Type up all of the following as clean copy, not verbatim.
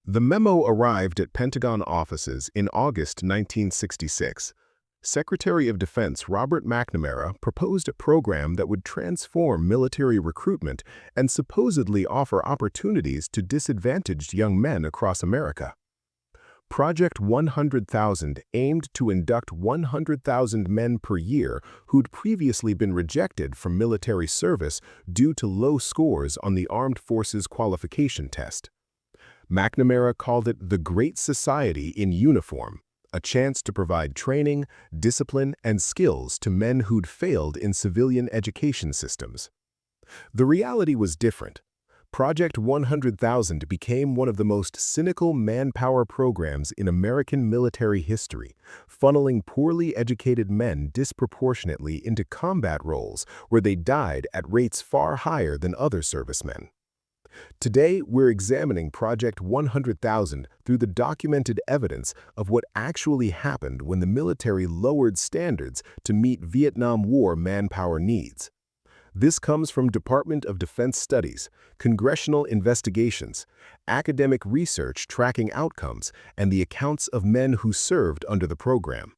The memo arrived at Pentagon offices in August 1966. Secretary of Defense Robert McNamara proposed a program that would transform military recruitment and supposedly offer opportunities to disadvantaged young men across America. Project 100,000 aimed to induct 100,000 men per year who'd previously been rejected from military service due to low scores on the Armed Forces Qualification Test. McNamara called it the Great Society in Uniform, a chance to provide training, discipline, and skills to men who'd failed in civilian education systems. The reality was different. Project 100,000 became one of the most cynical manpower programs in American military history, funneling poorly educated men disproportionately into combat roles where they died at rates far higher than other servicemen. Today, we're examining Project 100,000 through the documented evidence of what actually happened when the military lowered standards to meet Vietnam War manpower needs. This comes from Department of Defense Studies, congressional investigations, academic research tracking outcomes, and the accounts of men who served under the program.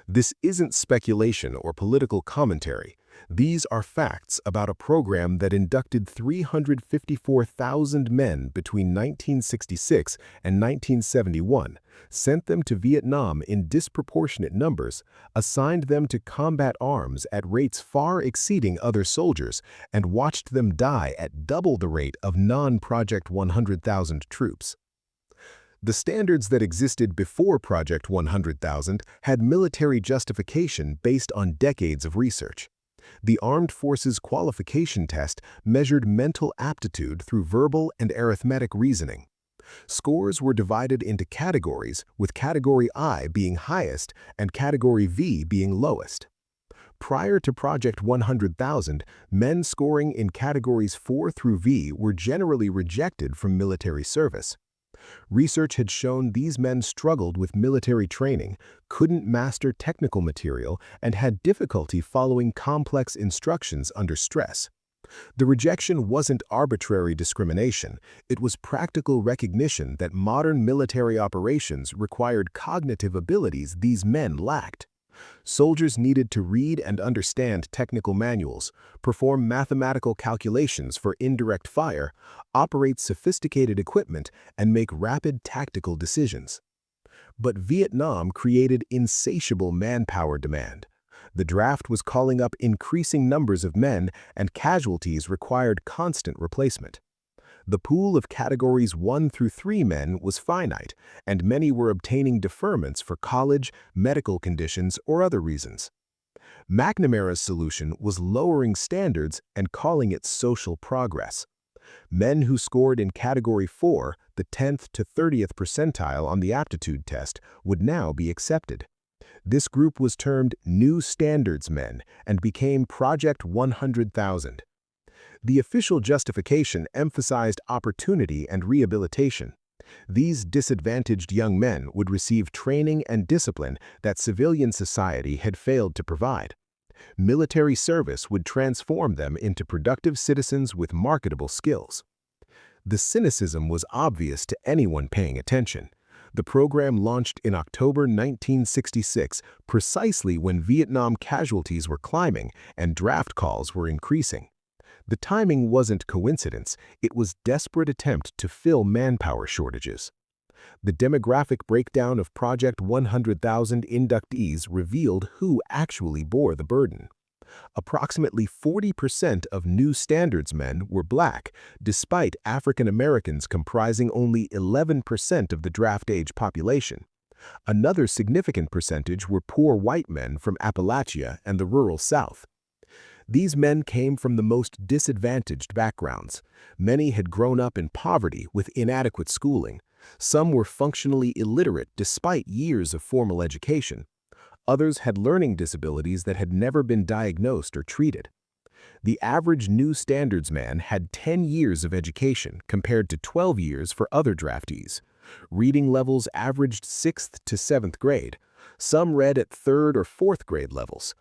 This isn't speculation or political commentary. These are facts about a program that inducted 354,000 men between 1966 and 1971, sent them to Vietnam in disproportionate numbers, assigned them to combat arms at rates far exceeding other soldiers, and watched them die at double the rate of non-Project 100,000 troops. The standards that existed before Project 100,000 had military justification based on decades of research. The Armed Forces Qualification Test measured mental aptitude through verbal and arithmetic reasoning. Scores were divided into categories, with Category I being highest and Category V being lowest. Prior to Project 100,000, men scoring in Categories 4 through V were generally rejected from military service. Research had shown these men struggled with military training, couldn't master technical material, and had difficulty following complex instructions under stress. The rejection wasn't arbitrary discrimination, it was practical recognition that modern military operations required cognitive abilities these men lacked. Soldiers needed to read and understand technical manuals, perform mathematical calculations for indirect fire, operate sophisticated equipment, and make rapid tactical decisions. But Vietnam created insatiable manpower demand. The draft was calling up increasing numbers of men, and casualties required constant replacement. The pool of Categories 1 through 3 men was finite, and many were obtaining deferments for college, medical conditions, or other reasons. McNamara's solution was lowering standards and calling it social progress. Men who scored in Category 4, the 10th to 30th percentile on the aptitude test, would now be accepted. This group was termed New Standards Men and became Project 100,000. The official justification emphasized opportunity and rehabilitation. These disadvantaged young men would receive training and discipline that civilian society had failed to provide. Military service would transform them into productive citizens with marketable skills. The cynicism was obvious to anyone paying attention. The program launched in October 1966, precisely when Vietnam casualties were climbing and draft calls were increasing. The timing wasn't coincidence, it was desperate attempt to fill manpower shortages. The demographic breakdown of Project 100,000 inductees revealed who actually bore the burden. Approximately 40% of New Standards men were Black, despite African Americans comprising only 11% of the draft-age population. Another significant percentage were poor white men from Appalachia and the rural South. These men came from the most disadvantaged backgrounds. Many had grown up in poverty with inadequate schooling. Some were functionally illiterate despite years of formal education. Others had learning disabilities that had never been diagnosed or treated. The average New Standards man had 10 years of education compared to 12 years for other draftees. Reading levels averaged 6th to 7th grade. Some read at 3rd or 4th grade levels.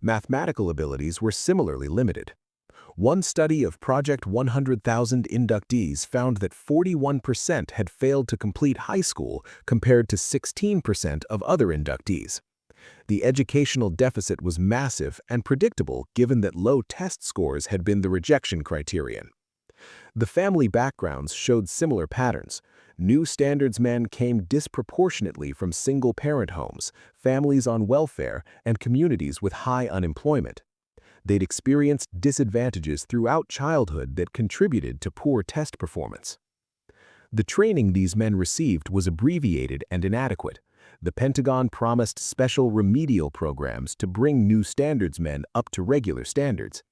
Mathematical abilities were similarly limited. One study of Project 100,000 inductees found that 41% had failed to complete high school compared to 16% of other inductees. The educational deficit was massive and predictable given that low test scores had been the rejection criterion. The family backgrounds showed similar patterns. New standards men came disproportionately from single-parent homes, families on welfare, and communities with high unemployment. They'd experienced disadvantages throughout childhood that contributed to poor test performance. The training these men received was abbreviated and inadequate. The Pentagon promised special remedial programs to bring new standards men up to regular standards.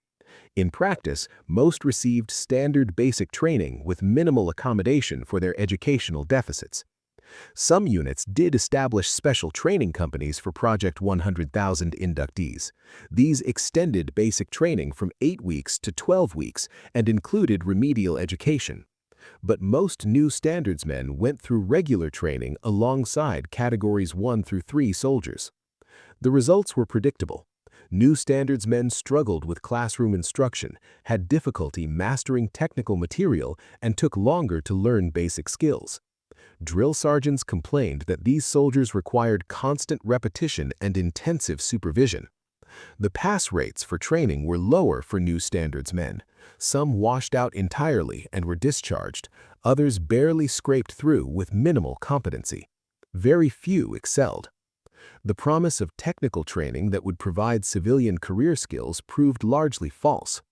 In practice, most received standard basic training with minimal accommodation for their educational deficits. Some units did establish special training companies for Project 100,000 inductees. These extended basic training from 8 weeks to 12 weeks and included remedial education. But most new standards men went through regular training alongside Categories 1 through 3 soldiers. The results were predictable. New standards men struggled with classroom instruction, had difficulty mastering technical material, and took longer to learn basic skills. Drill sergeants complained that these soldiers required constant repetition and intensive supervision. The pass rates for training were lower for new standards men. Some washed out entirely and were discharged. Others barely scraped through with minimal competency. Very few excelled. The promise of technical training that would provide civilian career skills proved largely false.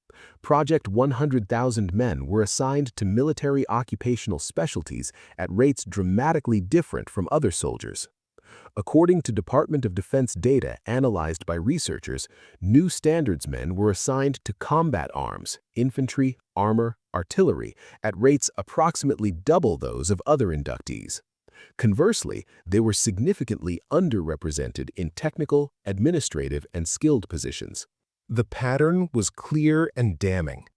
Project 100,000 men were assigned to military occupational specialties at rates dramatically different from other soldiers. According to Department of Defense data analyzed by researchers, new standards men were assigned to combat arms, infantry, armor, artillery, at rates approximately double those of other inductees. Conversely, they were significantly underrepresented in technical, administrative, and skilled positions. The pattern was clear and damning.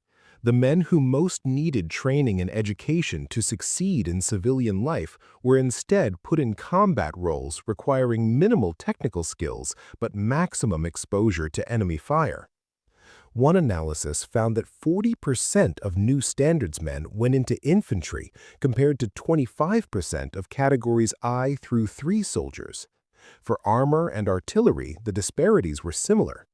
The men who most needed training and education to succeed in civilian life were instead put in combat roles requiring minimal technical skills but maximum exposure to enemy fire. One analysis found that 40% of new standards men went into infantry compared to 25% of categories I through 3 soldiers. For armor and artillery, the disparities were similar.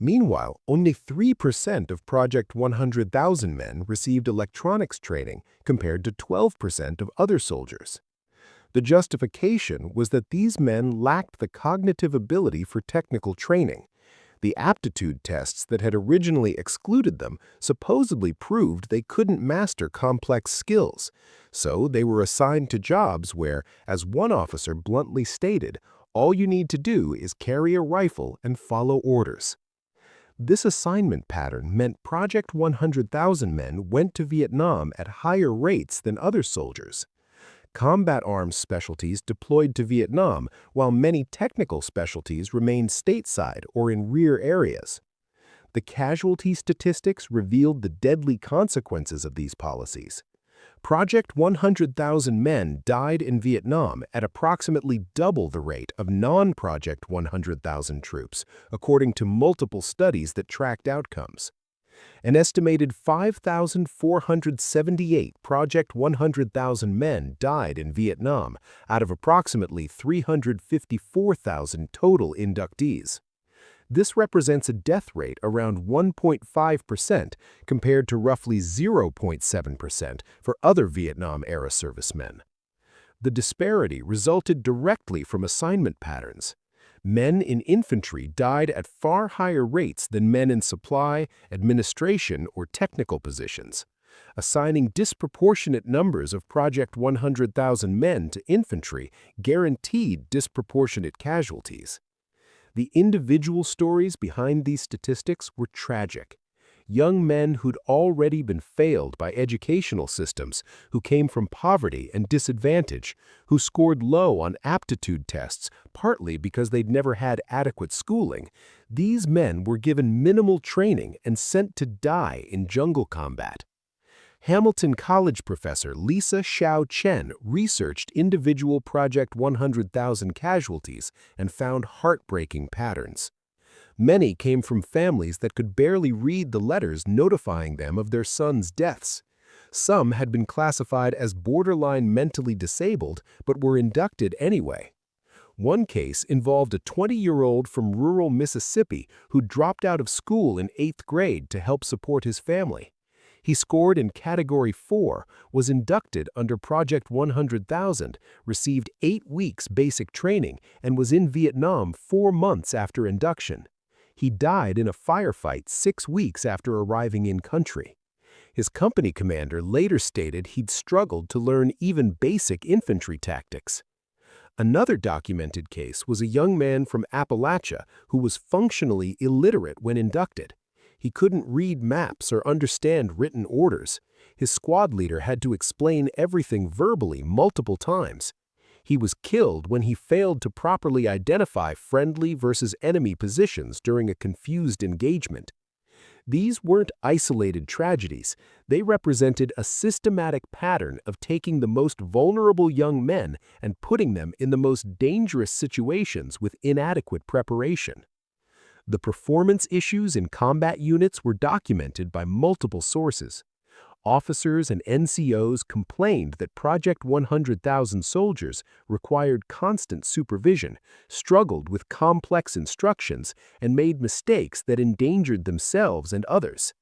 Meanwhile, only 3% of Project 100,000 men received electronics training compared to 12% of other soldiers. The justification was that these men lacked the cognitive ability for technical training. The aptitude tests that had originally excluded them supposedly proved they couldn't master complex skills, so they were assigned to jobs where, as one officer bluntly stated, all you need to do is carry a rifle and follow orders. This assignment pattern meant Project 100,000 men went to Vietnam at higher rates than other soldiers. Combat arms specialties deployed to Vietnam, while many technical specialties remained stateside or in rear areas. The casualty statistics revealed the deadly consequences of these policies. Project 100,000 men died in Vietnam at approximately double the rate of non-Project 100,000 troops, according to multiple studies that tracked outcomes. An estimated 5,478 Project 100,000 men died in Vietnam out of approximately 354,000 total inductees. This represents a death rate around 1.5% compared to roughly 0.7% for other Vietnam-era servicemen. The disparity resulted directly from assignment patterns. Men in infantry died at far higher rates than men in supply, administration, or technical positions. Assigning disproportionate numbers of Project 100,000 men to infantry guaranteed disproportionate casualties. The individual stories behind these statistics were tragic. Young men who'd already been failed by educational systems, who came from poverty and disadvantage, who scored low on aptitude tests, partly because they'd never had adequate schooling, these men were given minimal training and sent to die in jungle combat. Hamilton College professor Lisa Xiao Chen researched individual Project 100,000 casualties and found heartbreaking patterns. Many came from families that could barely read the letters notifying them of their sons' deaths. Some had been classified as borderline mentally disabled but were inducted anyway. One case involved a 20-year-old from rural Mississippi who dropped out of school in 8th grade to help support his family. He scored in Category 4, was inducted under Project 100,000, received 8 weeks basic training, and was in Vietnam 4 months after induction. He died in a firefight 6 weeks after arriving in country. His company commander later stated he'd struggled to learn even basic infantry tactics. Another documented case was a young man from Appalachia who was functionally illiterate when inducted. He couldn't read maps or understand written orders. His squad leader had to explain everything verbally multiple times. He was killed when he failed to properly identify friendly versus enemy positions during a confused engagement. These weren't isolated tragedies. They represented a systematic pattern of taking the most vulnerable young men and putting them in the most dangerous situations with inadequate preparation. The performance issues in combat units were documented by multiple sources. Officers and NCOs complained that Project 100,000 soldiers required constant supervision, struggled with complex instructions, and made mistakes that endangered themselves and others.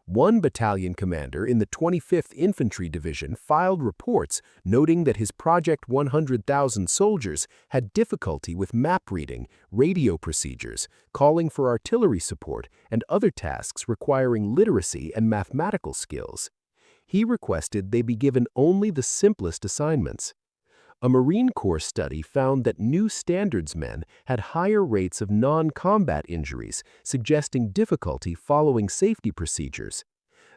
One battalion commander in the 25th Infantry Division filed reports noting that his Project 100,000 soldiers had difficulty with map reading, radio procedures, calling for artillery support, and other tasks requiring literacy and mathematical skills. He requested they be given only the simplest assignments. A Marine Corps study found that new standards men had higher rates of non-combat injuries, suggesting difficulty following safety procedures.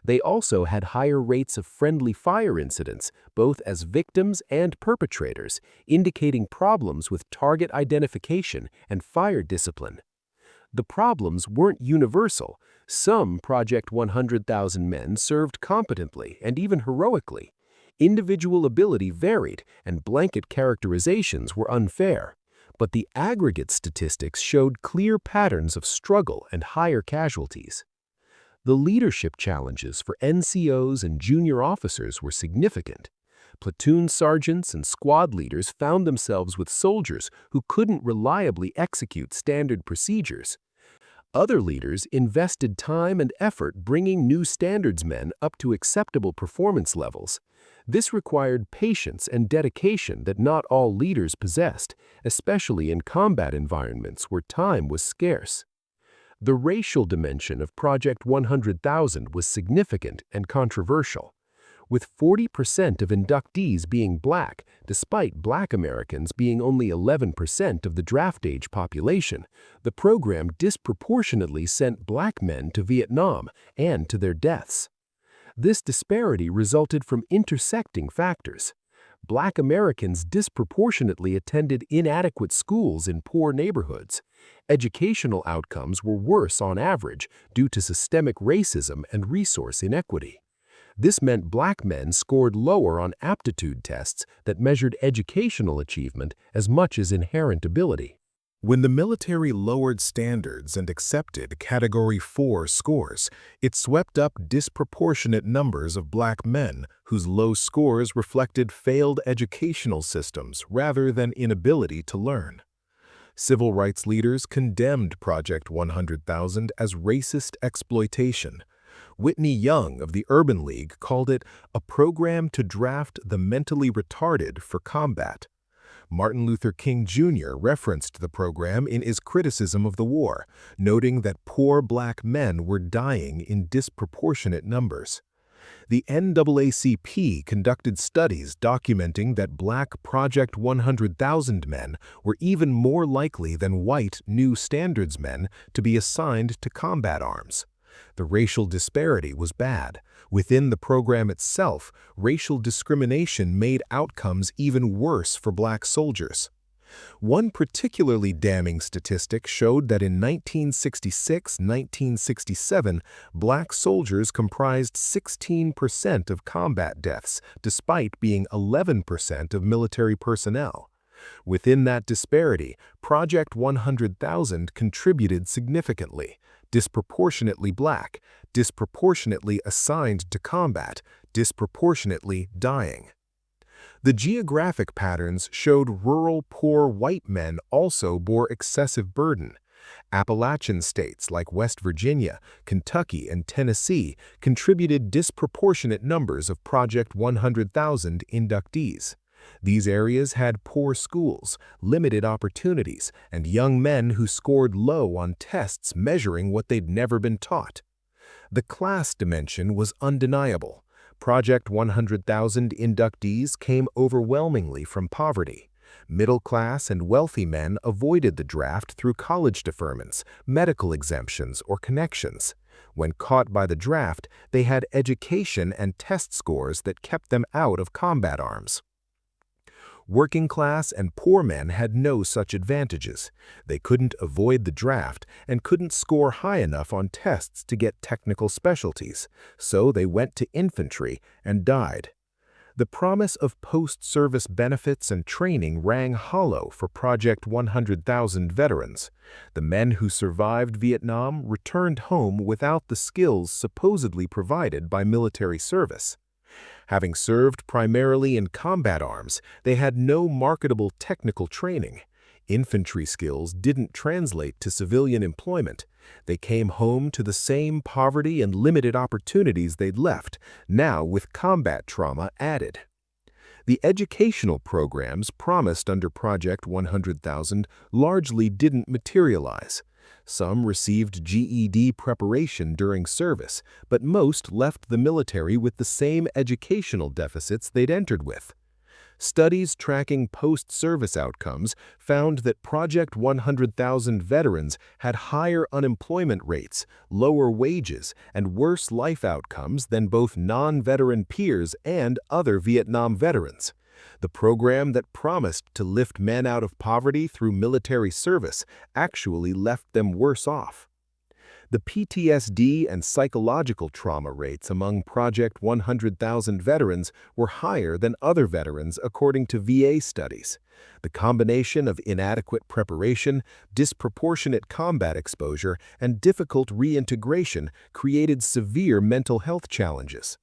They also had higher rates of friendly fire incidents, both as victims and perpetrators, indicating problems with target identification and fire discipline. The problems weren't universal. Some Project 100,000 men served competently and even heroically. Individual ability varied, and blanket characterizations were unfair. But the aggregate statistics showed clear patterns of struggle and higher casualties. The leadership challenges for NCOs and junior officers were significant. Platoon sergeants and squad leaders found themselves with soldiers who couldn't reliably execute standard procedures. Other leaders invested time and effort bringing new standards men up to acceptable performance levels. This required patience and dedication that not all leaders possessed, especially in combat environments where time was scarce. The racial dimension of Project 100,000 was significant and controversial. With 40% of inductees being black, despite black Americans being only 11% of the draft-age population, the program disproportionately sent black men to Vietnam and to their deaths. This disparity resulted from intersecting factors. Black Americans disproportionately attended inadequate schools in poor neighborhoods. Educational outcomes were worse on average due to systemic racism and resource inequity. This meant black men scored lower on aptitude tests that measured educational achievement as much as inherent ability. When the military lowered standards and accepted Category 4 scores, it swept up disproportionate numbers of black men whose low scores reflected failed educational systems rather than inability to learn. Civil rights leaders condemned Project 100,000 as racist exploitation. Whitney Young of the Urban League called it a program to draft the mentally retarded for combat. Martin Luther King Jr. referenced the program in his criticism of the war, noting that poor black men were dying in disproportionate numbers. The NAACP conducted studies documenting that black Project 100,000 men were even more likely than white new standards men to be assigned to combat arms. The racial disparity was bad. Within the program itself, racial discrimination made outcomes even worse for black soldiers. One particularly damning statistic showed that in 1966-1967, black soldiers comprised 16% of combat deaths, despite being 11% of military personnel. Within that disparity, Project 100,000 contributed significantly: disproportionately Black, disproportionately assigned to combat, disproportionately dying. The geographic patterns showed rural, poor white men also bore excessive burden. Appalachian states like West Virginia, Kentucky, and Tennessee contributed disproportionate numbers of Project 100,000 inductees. These areas had poor schools, limited opportunities, and young men who scored low on tests measuring what they'd never been taught. The class dimension was undeniable. Project 100,000 inductees came overwhelmingly from poverty. Middle-class and wealthy men avoided the draft through college deferments, medical exemptions, or connections. When caught by the draft, they had education and test scores that kept them out of combat arms. Working-class and poor men had no such advantages. They couldn't avoid the draft and couldn't score high enough on tests to get technical specialties, so they went to infantry and died. The promise of post-service benefits and training rang hollow for Project 100,000 veterans. The men who survived Vietnam returned home without the skills supposedly provided by military service. Having served primarily in combat arms, they had no marketable technical training. Infantry skills didn't translate to civilian employment. They came home to the same poverty and limited opportunities they'd left, now with combat trauma added. The educational programs promised under Project 100,000 largely didn't materialize. Some received GED preparation during service, but most left the military with the same educational deficits they'd entered with. Studies tracking post-service outcomes found that Project 100,000 veterans had higher unemployment rates, lower wages, and worse life outcomes than both non-veteran peers and other Vietnam veterans. The program that promised to lift men out of poverty through military service actually left them worse off. The PTSD and psychological trauma rates among Project 100,000 veterans were higher than other veterans according to VA studies. The combination of inadequate preparation, disproportionate combat exposure, and difficult reintegration created severe mental health challenges.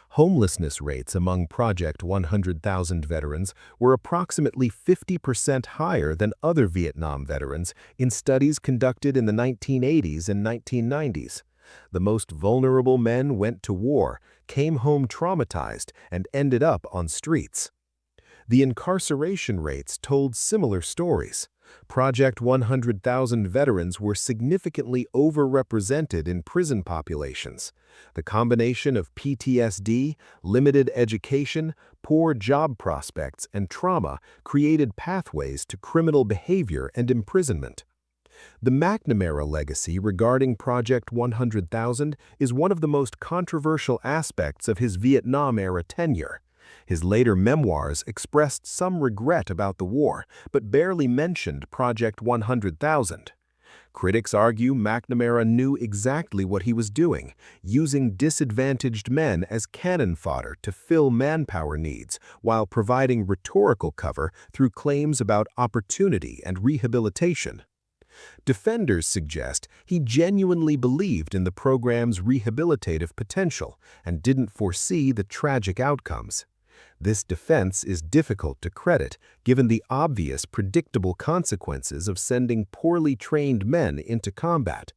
Homelessness rates among Project 100,000 veterans were approximately 50% higher than other Vietnam veterans in studies conducted in the 1980s and 1990s. The most vulnerable men went to war, came home traumatized, and ended up on streets. The incarceration rates told similar stories. Project 100,000 veterans were significantly overrepresented in prison populations. The combination of PTSD, limited education, poor job prospects, and trauma created pathways to criminal behavior and imprisonment. The McNamara legacy regarding Project 100,000 is one of the most controversial aspects of his Vietnam-era tenure. His later memoirs expressed some regret about the war, but barely mentioned Project 100,000. Critics argue McNamara knew exactly what he was doing, using disadvantaged men as cannon fodder to fill manpower needs, while providing rhetorical cover through claims about opportunity and rehabilitation. Defenders suggest he genuinely believed in the program's rehabilitative potential and didn't foresee the tragic outcomes. This defense is difficult to credit, given the obvious predictable consequences of sending poorly trained men into combat.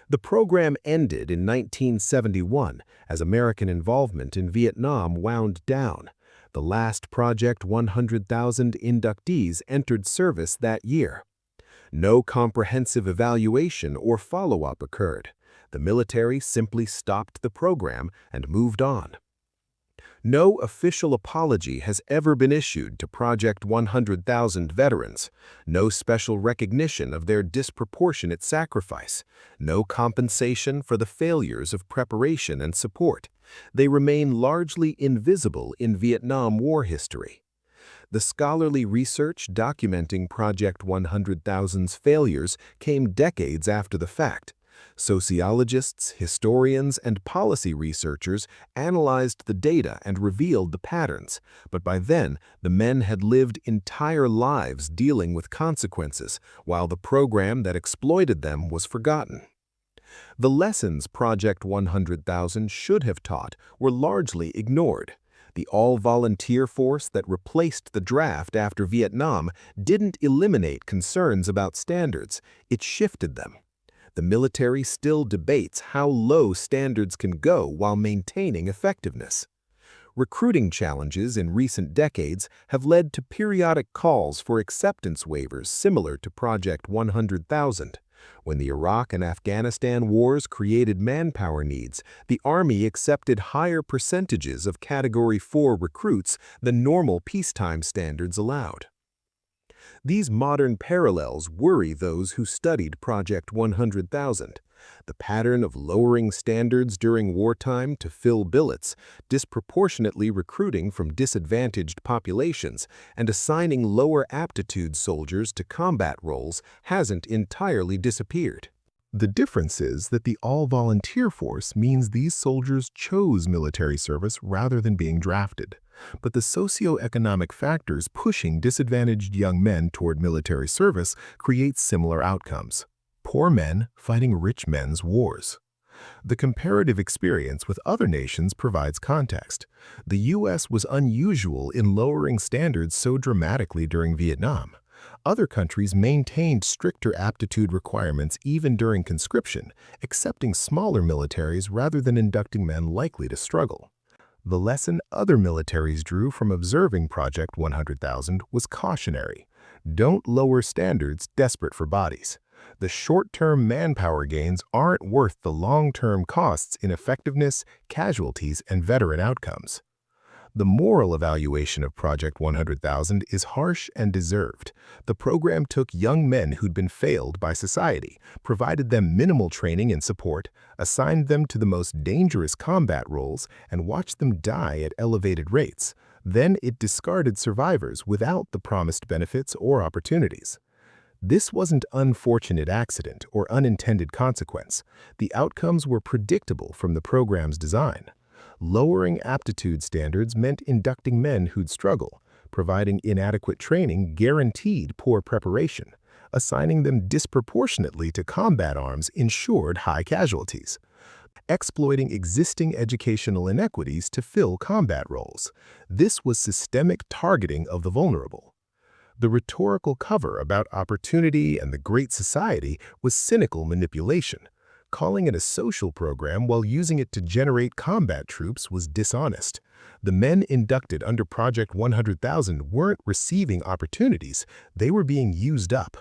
The program ended in 1971 as American involvement in Vietnam wound down. The last Project 100,000 inductees entered service that year. No comprehensive evaluation or follow-up occurred. The military simply stopped the program and moved on. No official apology has ever been issued to Project 100,000 veterans, no special recognition of their disproportionate sacrifice, no compensation for the failures of preparation and support. They remain largely invisible in Vietnam War history. The scholarly research documenting Project 100,000's failures came decades after the fact. Sociologists, historians, and policy researchers analyzed the data and revealed the patterns, but by then, the men had lived entire lives dealing with consequences, while the program that exploited them was forgotten. The lessons Project 100,000 should have taught were largely ignored. The all-volunteer force that replaced the draft after Vietnam didn't eliminate concerns about standards, it shifted them. The military still debates how low standards can go while maintaining effectiveness. Recruiting challenges in recent decades have led to periodic calls for acceptance waivers similar to Project 100,000. When the Iraq and Afghanistan wars created manpower needs, the Army accepted higher percentages of Category 4 recruits than normal peacetime standards allowed. These modern parallels worry those who studied Project 100,000. The pattern of lowering standards during wartime to fill billets, disproportionately recruiting from disadvantaged populations, and assigning lower aptitude soldiers to combat roles hasn't entirely disappeared. The difference is that the all-volunteer force means these soldiers chose military service rather than being drafted. But the socioeconomic factors pushing disadvantaged young men toward military service create similar outcomes. Poor men fighting rich men's wars. The comparative experience with other nations provides context. The U.S. was unusual in lowering standards so dramatically during Vietnam. Other countries maintained stricter aptitude requirements even during conscription, accepting smaller militaries rather than inducting men likely to struggle. The lesson other militaries drew from observing Project 100,000 was cautionary. Don't lower standards desperate for bodies. The short-term manpower gains aren't worth the long-term costs in effectiveness, casualties, and veteran outcomes. The moral evaluation of Project 100,000 is harsh and deserved. The program took young men who'd been failed by society, provided them minimal training and support, assigned them to the most dangerous combat roles, and watched them die at elevated rates. Then it discarded survivors without the promised benefits or opportunities. This wasn't unfortunate accident or unintended consequence. The outcomes were predictable from the program's design. Lowering aptitude standards meant inducting men who'd struggle. Providing inadequate training guaranteed poor preparation. Assigning them disproportionately to combat arms ensured high casualties. Exploiting existing educational inequities to fill combat roles. This was systemic targeting of the vulnerable. The rhetorical cover about opportunity and the Great Society was cynical manipulation. Calling it a social program while using it to generate combat troops was dishonest. The men inducted under Project 100,000 weren't receiving opportunities, they were being used up.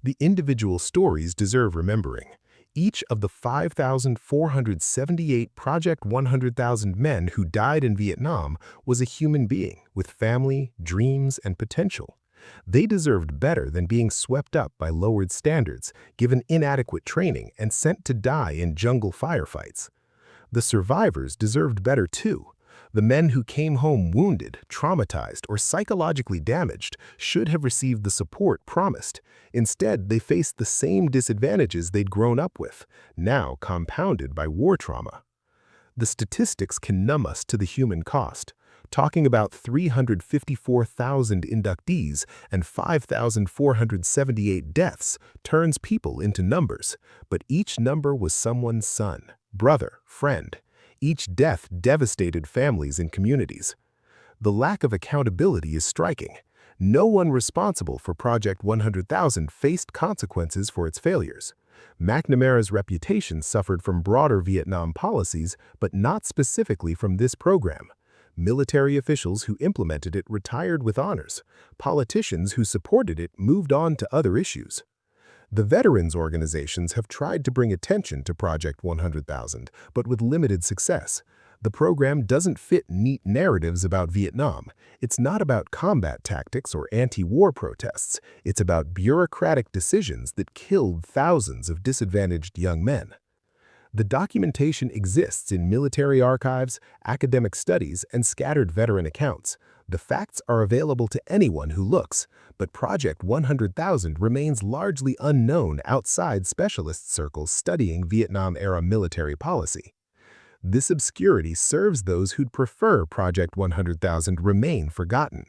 The individual stories deserve remembering. Each of the 5,478 Project 100,000 men who died in Vietnam was a human being with family, dreams, and potential. They deserved better than being swept up by lowered standards, given inadequate training, and sent to die in jungle firefights. The survivors deserved better too. The men who came home wounded, traumatized, or psychologically damaged should have received the support promised. Instead, they faced the same disadvantages they'd grown up with, now compounded by war trauma. The statistics can numb us to the human cost. Talking about 354,000 inductees and 5,478 deaths turns people into numbers, but each number was someone's son, brother, friend. Each death devastated families and communities. The lack of accountability is striking. No one responsible for Project 100,000 faced consequences for its failures. McNamara's reputation suffered from broader Vietnam policies, but not specifically from this program. Military officials who implemented it retired with honors. Politicians who supported it moved on to other issues. The veterans organizations have tried to bring attention to Project 100,000, but with limited success. The program doesn't fit neat narratives about Vietnam. It's not about combat tactics or anti-war protests. It's about bureaucratic decisions that killed thousands of disadvantaged young men. The documentation exists in military archives, academic studies, and scattered veteran accounts. The facts are available to anyone who looks, but Project 100,000 remains largely unknown outside specialist circles studying Vietnam-era military policy. This obscurity serves those who'd prefer Project 100,000 remain forgotten.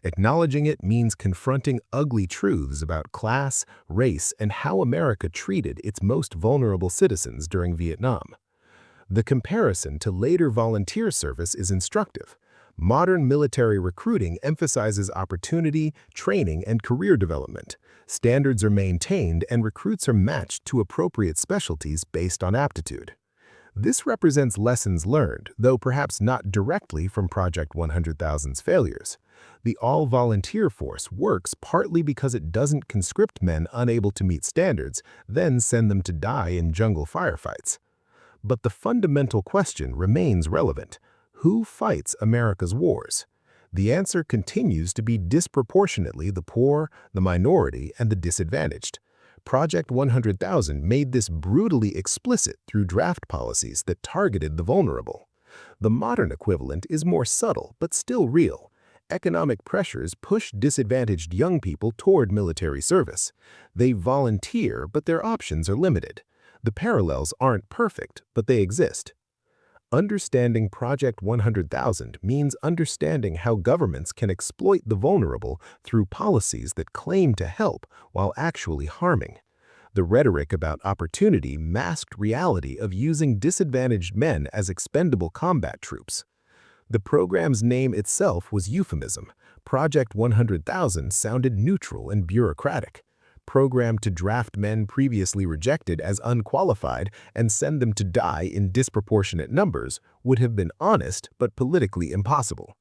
Acknowledging it means confronting ugly truths about class, race, and how America treated its most vulnerable citizens during Vietnam. The comparison to later volunteer service is instructive. Modern military recruiting emphasizes opportunity, training, and career development. Standards are maintained and recruits are matched to appropriate specialties based on aptitude. This represents lessons learned, though perhaps not directly from Project 100,000's failures. The all-volunteer force works partly because it doesn't conscript men unable to meet standards, then send them to die in jungle firefights. But the fundamental question remains relevant. Who fights America's wars? The answer continues to be disproportionately the poor, the minority, and the disadvantaged. Project 100,000 made this brutally explicit through draft policies that targeted the vulnerable. The modern equivalent is more subtle but still real. Economic pressures push disadvantaged young people toward military service. They volunteer, but their options are limited. The parallels aren't perfect, but they exist. Understanding Project 100,000 means understanding how governments can exploit the vulnerable through policies that claim to help while actually harming. The rhetoric about opportunity masked reality of using disadvantaged men as expendable combat troops. The program's name itself was euphemism. Project 100,000 sounded neutral and bureaucratic. Programmed to draft men previously rejected as unqualified and send them to die in disproportionate numbers would have been honest but politically impossible.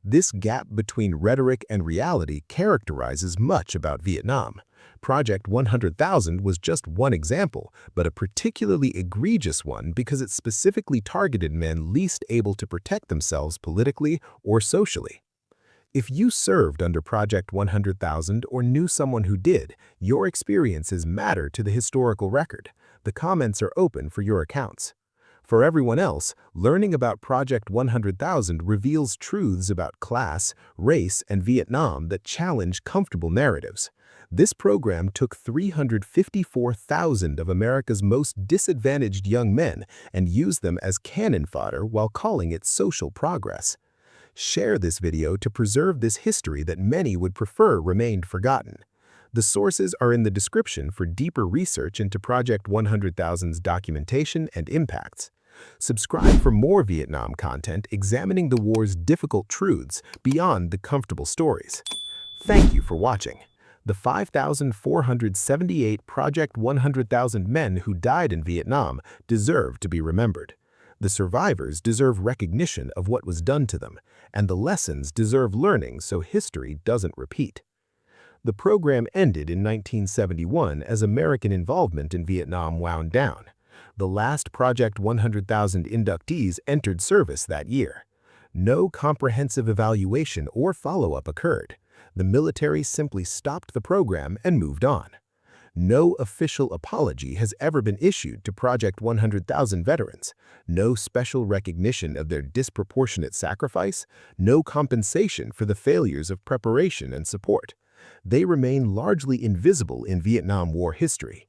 This gap between rhetoric and reality characterizes much about Vietnam. Project 100,000 was just one example, but a particularly egregious one because it specifically targeted men least able to protect themselves politically or socially. If you served under Project 100,000 or knew someone who did, your experiences matter to the historical record. The comments are open for your accounts. For everyone else, learning about Project 100,000 reveals truths about class, race, and Vietnam that challenge comfortable narratives. This program took 354,000 of America's most disadvantaged young men and used them as cannon fodder while calling it social progress. Share this video to preserve this history that many would prefer remained forgotten. The sources are in the description for deeper research into Project 100,000's documentation and impacts. Subscribe for more Vietnam content examining the war's difficult truths beyond the comfortable stories. Thank you for watching. The 5,478 Project 100,000 men who died in Vietnam deserve to be remembered. The survivors deserve recognition of what was done to them, and the lessons deserve learning so history doesn't repeat. The program ended in 1971 as American involvement in Vietnam wound down. The last Project 100,000 inductees entered service that year. No comprehensive evaluation or follow-up occurred. The military simply stopped the program and moved on. No official apology has ever been issued to Project 100,000 veterans, no special recognition of their disproportionate sacrifice, no compensation for the failures of preparation and support. They remain largely invisible in Vietnam War history.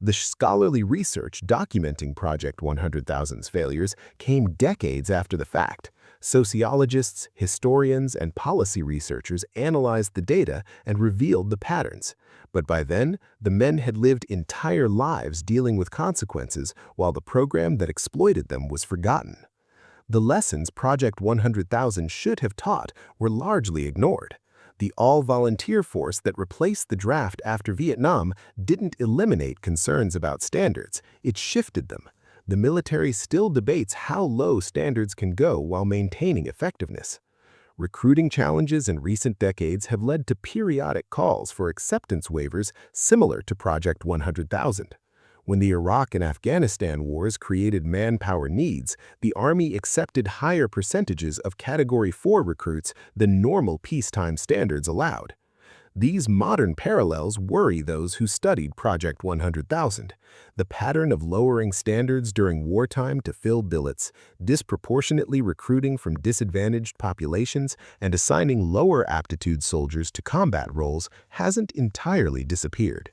The scholarly research documenting Project 100,000's failures came decades after the fact. Sociologists, historians, and policy researchers analyzed the data and revealed the patterns. But by then, the men had lived entire lives dealing with consequences while the program that exploited them was forgotten. The lessons Project 100,000 should have taught were largely ignored. The all-volunteer force that replaced the draft after Vietnam didn't eliminate concerns about standards, it shifted them. The military still debates how low standards can go while maintaining effectiveness. Recruiting challenges in recent decades have led to periodic calls for acceptance waivers similar to Project 100,000. When the Iraq and Afghanistan wars created manpower needs, the Army accepted higher percentages of Category 4 recruits than normal peacetime standards allowed. These modern parallels worry those who studied Project 100,000. The pattern of lowering standards during wartime to fill billets, disproportionately recruiting from disadvantaged populations, and assigning lower aptitude soldiers to combat roles hasn't entirely disappeared.